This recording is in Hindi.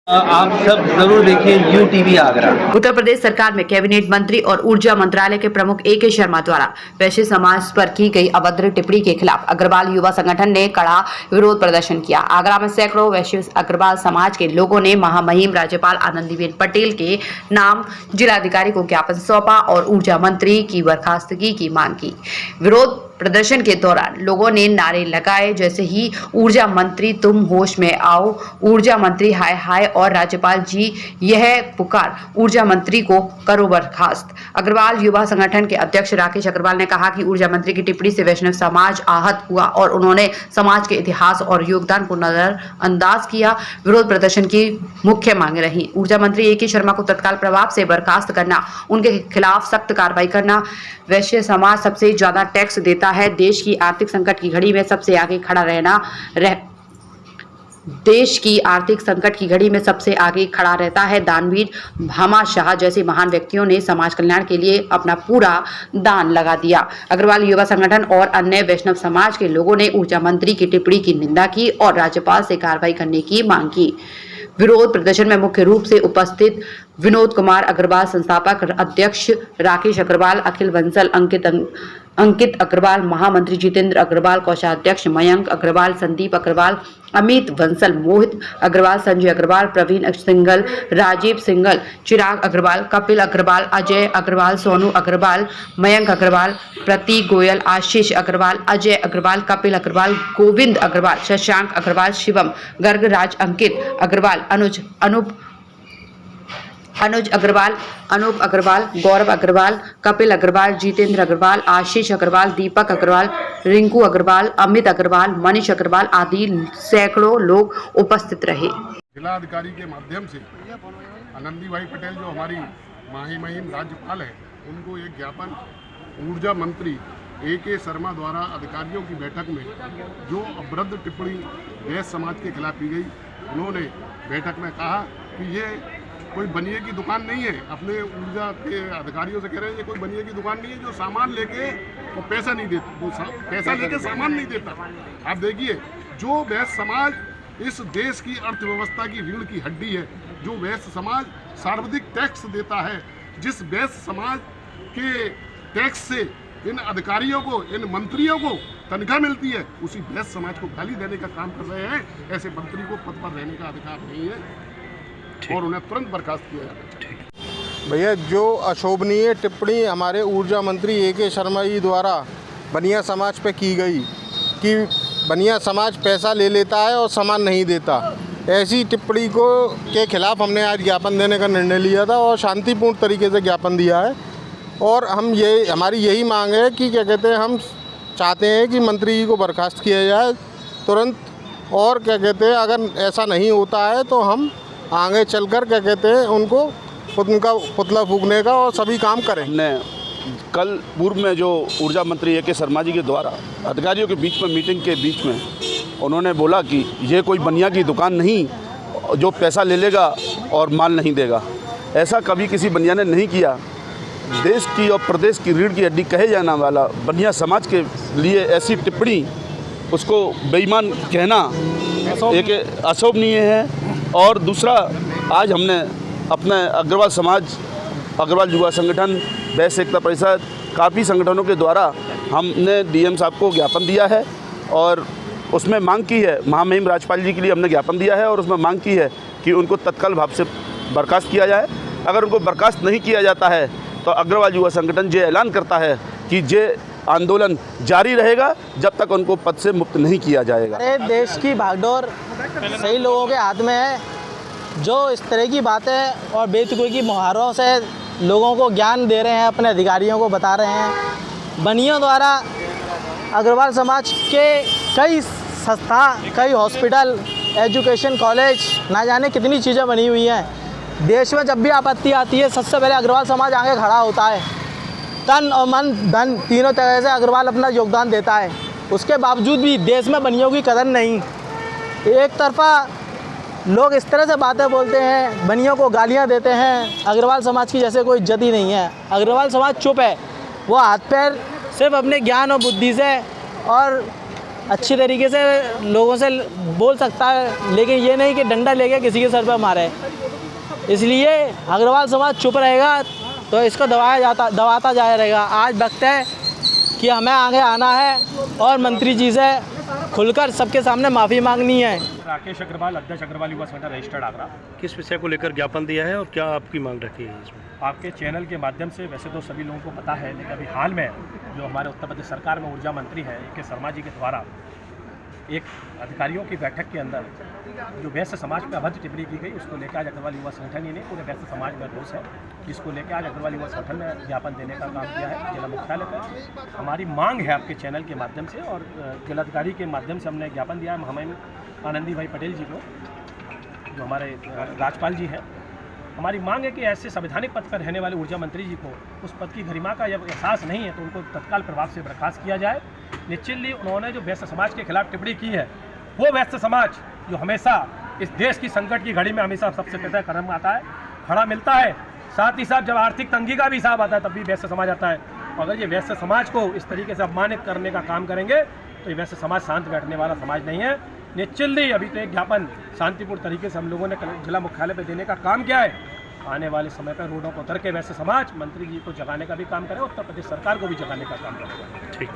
आप सब जरूर देखिए यूटीवी आगरा। उत्तर प्रदेश सरकार में कैबिनेट मंत्री और ऊर्जा मंत्रालय के प्रमुख ए.के. शर्मा द्वारा वैश्य समाज पर की गई अभद्र टिप्पणी के खिलाफ अग्रवाल युवा संगठन ने कड़ा विरोध प्रदर्शन किया। आगरा में सैकड़ों वैश्य अग्रवाल समाज के लोगों ने महामहिम राज्यपाल आनंदीबेन पटेल के नाम जिलाधिकारी को ज्ञापन सौंपा और ऊर्जा मंत्री की बर्खास्तगी की मांग की। विरोध प्रदर्शन के दौरान लोगों ने नारे लगाए जैसे ही ऊर्जा मंत्री तुम होश में आओ, ऊर्जा मंत्री हाय हाय और राज्यपाल जी यह पुकार, ऊर्जा मंत्री को करो बर्खास्त। अग्रवाल युवा संगठन के अध्यक्ष राकेश अग्रवाल ने कहा कि ऊर्जा मंत्री की टिप्पणी से वैष्णव समाज आहत हुआ और उन्होंने समाज के इतिहास और योगदान को नजरअंदाज किया। विरोध प्रदर्शन की मुख्य मांगे रही ऊर्जा मंत्री ए.के. शर्मा को तत्काल प्रभाव से बर्खास्त करना, उनके खिलाफ सख्त कार्रवाई करना। वैश्य समाज सबसे ज्यादा टैक्स देता है, देश की आर्थिक संकट की घड़ी में सबसे आगे खड़ा रहता है। दानवीर भामाशाह जैसे महान व्यक्तियों ने समाज कल्याण के लिए अपना पूरा दान लगा दिया। अग्रवाल युवा संगठन और अन्य वैष्णव समाज के लोगों ने ऊर्जा मंत्री की टिप्पणी की निंदा की और राज्यपाल से कार्रवाई करने की मांग की। विरोध प्रदर्शन में मुख्य रूप से उपस्थित विनोद कुमार अग्रवाल, संस्थापक अध्यक्ष राकेश अग्रवाल, अखिल बंसल, अंकित अग्रवाल, महामंत्री जितेंद्र अग्रवाल, कोषाध्यक्ष मयंक अग्रवाल, संदीप अग्रवाल, अमित बंसल, मोहित अग्रवाल, संजय अग्रवाल, प्रवीण सिंगल, राजीव सिंगल, चिराग अग्रवाल, कपिल अग्रवाल, अजय अग्रवाल, सोनू अग्रवाल, मयंक अग्रवाल, प्रतीक गोयल, आशीष अग्रवाल, अजय अग्रवाल, कपिल अग्रवाल, गोविंद अग्रवाल, शशांक अग्रवाल, शिवम गर्ग, राज अंकित अग्रवाल, अनुज अग्रवाल, अनूप अग्रवाल, गौरव अग्रवाल, कपिल अग्रवाल, जितेंद्र अग्रवाल, आशीष अग्रवाल, दीपक अग्रवाल, रिंकू अग्रवाल, अमित अग्रवाल, मनीष अग्रवाल आदि सैकड़ों लोग उपस्थित रहे। जिला अधिकारी के माध्यम से आनंदीभाई पटेल जो हमारी महिम राज्यपाल है, उनको एक ज्ञापन ऊर्जा मंत्री ए.के. शर्मा द्वारा अधिकारियों की बैठक में जो अभद्र टिप्पणी वैश्य समाज के खिलाफ की गई, उन्होंने बैठक में कहा कि ये कोई बनिए की दुकान नहीं है। अपने ऊर्जा के अधिकारियों से कह रहे हैं ये कोई बनिए की दुकान नहीं है जो सामान लेके वो पैसा नहीं देता, पैसा लेके सामान नहीं देता। आप देखिए, जो वैश्य समाज इस देश की अर्थव्यवस्था की रीढ़ की हड्डी है, जो वैश्य समाज सर्वाधिक टैक्स देता है, जिस वैश्य समाज के टैक्स से इन अधिकारियों को, इन मंत्रियों को तनख्वाह मिलती है, उसी वैश्य समाज को गाली देने का काम कर रहे हैं। ऐसे मंत्री को पद पर रहने का अधिकार नहीं है और उन्हें तुरंत बर्खास्त किया जाए। भैया, जो अशोभनीय टिप्पणी हमारे ऊर्जा मंत्री ए.के. शर्मा जी द्वारा बनिया समाज पे की गई कि बनिया समाज पैसा ले लेता है और सामान नहीं देता, ऐसी टिप्पणी के खिलाफ हमने आज ज्ञापन देने का निर्णय लिया था और शांतिपूर्ण तरीके से ज्ञापन दिया है। और हमारी यही मांग है कि क्या कहते हैं, हम चाहते हैं कि मंत्री जी को बर्खास्त किया जाए तुरंत, और क्या कहते हैं, अगर ऐसा नहीं होता है तो हम आगे चलकर क्या कहते हैं उनका पुतला फूकने का और सभी काम करें। हमने कल पूर्व में जो ऊर्जा मंत्री ए.के. शर्मा जी के द्वारा अधिकारियों के बीच में मीटिंग के बीच में उन्होंने बोला कि ये कोई बनिया की दुकान नहीं जो पैसा ले लेगा और माल नहीं देगा। ऐसा कभी किसी बनिया ने नहीं किया। देश की और प्रदेश की रीढ़ की हड्डी कहे जाने वाला बनिया समाज के लिए ऐसी टिप्पणी, उसको बेईमान कहना एक अशोभनीय है। और दूसरा, आज हमने अपने अग्रवाल युवा संगठन, वैश्य एकता परिषद, काफ़ी संगठनों के द्वारा हमने डीएम साहब को ज्ञापन दिया है और उसमें मांग की है, महामहिम राज्यपाल जी के लिए हमने ज्ञापन दिया है और उसमें मांग की है कि उनको तत्काल भाव से बर्खास्त किया जाए। अगर उनको बर्खास्त नहीं किया जाता है तो अग्रवाल युवा संगठन ये ऐलान करता है कि ये आंदोलन जारी रहेगा जब तक उनको पद से मुक्त नहीं किया जाएगा। अरे, देश की भागदौड़ सही लोगों के हाथ में है, जो इस तरह की बातें और बेतुकी की मुहावरों से लोगों को ज्ञान दे रहे हैं, अपने अधिकारियों को बता रहे हैं। बनियों द्वारा अग्रवाल समाज के कई संस्था, कई हॉस्पिटल, एजुकेशन कॉलेज, ना जाने कितनी चीज़ें बनी हुई हैं। देश में जब भी आपत्ति आती है, सबसे पहले अग्रवाल समाज आगे खड़ा होता है। तन और मन धन तीनों तरह से अग्रवाल अपना योगदान देता है। उसके बावजूद भी देश में बनियों की कदर नहीं। एक तरफा लोग इस तरह से बातें बोलते हैं, बनियों को गालियां देते हैं, अग्रवाल समाज की जैसे कोई इज्जत ही नहीं है। अग्रवाल समाज चुप है, वो हाथ पैर सिर्फ अपने ज्ञान और बुद्धि से और अच्छी तरीके से लोगों से बोल सकता है, लेकिन ये नहीं कि डंडा लेके किसी के सर पर मारे। इसलिए अग्रवाल समाज चुप रहेगा तो इसको दबाता जाया रहेगा। आज वक्त है कि हमें आगे आना है और मंत्री जी से खुलकर सबके सामने माफ़ी मांगनी है। राकेश अग्रवाल, अध्यक्ष अग्रवाल युवा संगठन रजिस्टर्ड आगरा। किस विषय को लेकर ज्ञापन दिया है और क्या आपकी मांग रखी है इसमें? आपके चैनल के माध्यम से, वैसे तो सभी लोगों को पता है, लेकिन अभी हाल में जो हमारे उत्तर प्रदेश सरकार में ऊर्जा मंत्री हैं ए के शर्मा जी के द्वारा एक अधिकारियों की बैठक के अंदर जो वैश्य समाज पर अभद्र टिप्पणी की गई, उसको लेकर आज अग्रवाल युवा संगठन ही नहीं पूरे वैश्य समाज में रोष है, जिसको लेकर आज अग्रवाल युवा संगठन ने ज्ञापन देने का काम किया है जिला मुख्यालय पर। हमारी मांग है आपके चैनल के माध्यम से और जिलाधिकारी के माध्यम से हमने ज्ञापन दिया है महामहिम आनंदी भाई पटेल जी को, जो हमारे राज्यपाल जी हैं। हमारी मांग है कि ऐसे संवैधानिक पद पर रहने वाले ऊर्जा मंत्री जी को उस पद की गरिमा का जब एहसास नहीं है तो उनको तत्काल प्रभाव से बर्खास्त किया जाए। निश्चितली उन्होंने जो वैश्य समाज के खिलाफ टिप्पणी की है, वो वैश्य समाज जो हमेशा इस देश की संकट की घड़ी में हमेशा सबसे पहले कदम आता है, खड़ा मिलता है, साथ ही साथ जब आर्थिक तंगी का भी हिसाब आता है तब भी वैश्य समाज आता है। अगर ये वैश्य समाज को इस तरीके से अपमानित करने का काम करेंगे तो ये वैश्य समाज शांत बैठने वाला समाज नहीं है। निश्चितली अभी तो एक ज्ञापन शांतिपूर्ण तरीके से हम लोगों ने जिला मुख्यालय पर देने का काम किया है। आने वाले समय पर रोडों को उतर के वैसे समाज मंत्री जी को जगाने का भी काम करे, उत्तर प्रदेश सरकार को भी जगाने का काम करेगा। ठीक।